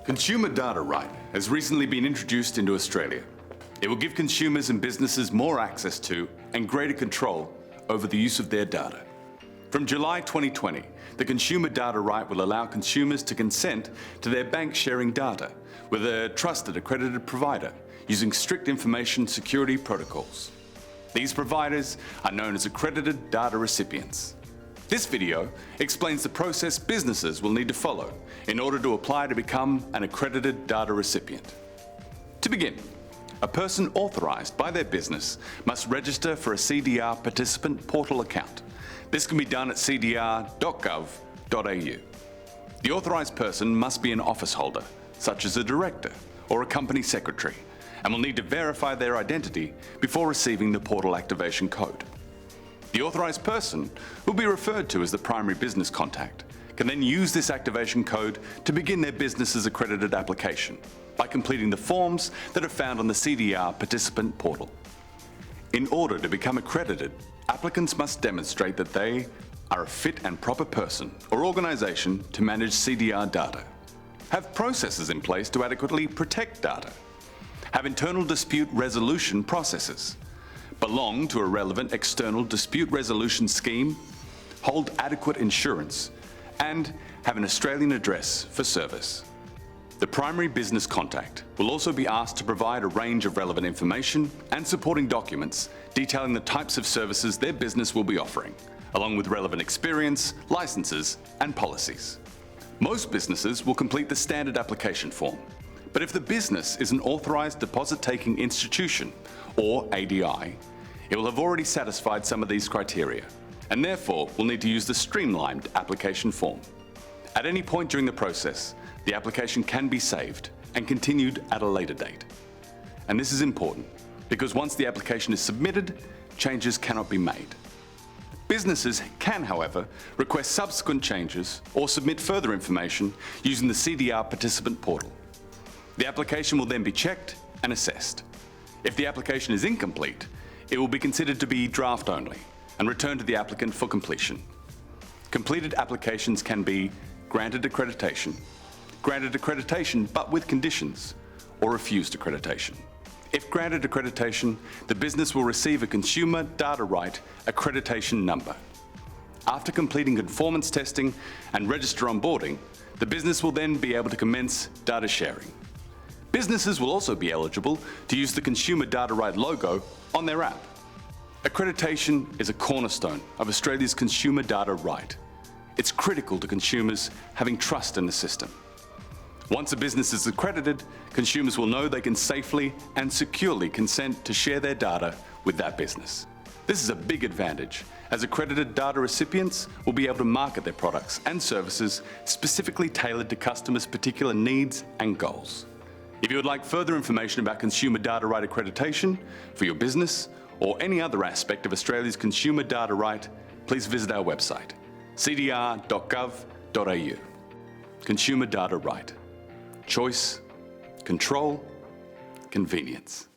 Consumer data right has recently been introduced into Australia. It will give consumers and businesses more access to and greater control over the use of their data. From July 2020, the consumer data right will allow consumers to consent to their bank sharing data with a trusted accredited provider using strict information security protocols. These providers are known as accredited data recipients. This video explains the process businesses will need to follow in order to apply to become an accredited data recipient. To begin, a person authorised by their business must register for a CDR participant portal account. This can be done at cdr.gov.au. The authorised person must be an office holder, such as a director or a company secretary, and will need to verify their identity before receiving the portal activation code. The authorised person, who will be referred to as the primary business contact, can then use this activation code to begin their business's accredited application by completing the forms that are found on the CDR participant portal. In order to become accredited, applicants must demonstrate that they are a fit and proper person or organisation to manage CDR data, have processes in place to adequately protect data, have internal dispute resolution processes, belong to a relevant external dispute resolution scheme, hold adequate insurance, and have an Australian address for service. The primary business contact will also be asked to provide a range of relevant information and supporting documents detailing the types of services their business will be offering, along with relevant experience, licenses, and policies. Most businesses will complete the standard application form, but if the business is an authorised deposit-taking institution, or ADI, it will have already satisfied some of these criteria, and therefore will need to use the streamlined application form. At any point during the process, the application can be saved and continued at a later date. And this is important because once the application is submitted, changes cannot be made. Businesses can, however, request subsequent changes or submit further information using the CDR participant portal. The application will then be checked and assessed. If the application is incomplete, it will be considered to be draft only and returned to the applicant for completion. Completed applications can be granted accreditation but with conditions, or refused accreditation. If granted accreditation, the business will receive a Consumer Data Right accreditation number. After completing conformance testing and register onboarding, the business will then be able to commence data sharing. Businesses will also be eligible to use the Consumer Data Right logo on their app. Accreditation is a cornerstone of Australia's consumer data right. It's critical to consumers having trust in the system. Once a business is accredited, consumers will know they can safely and securely consent to share their data with that business. This is a big advantage, as accredited data recipients will be able to market their products and services specifically tailored to customers' particular needs and goals. If you would like further information about consumer data right accreditation for your business or any other aspect of Australia's consumer data right, please visit our website, cdr.gov.au. Consumer data right. Choice, control, convenience.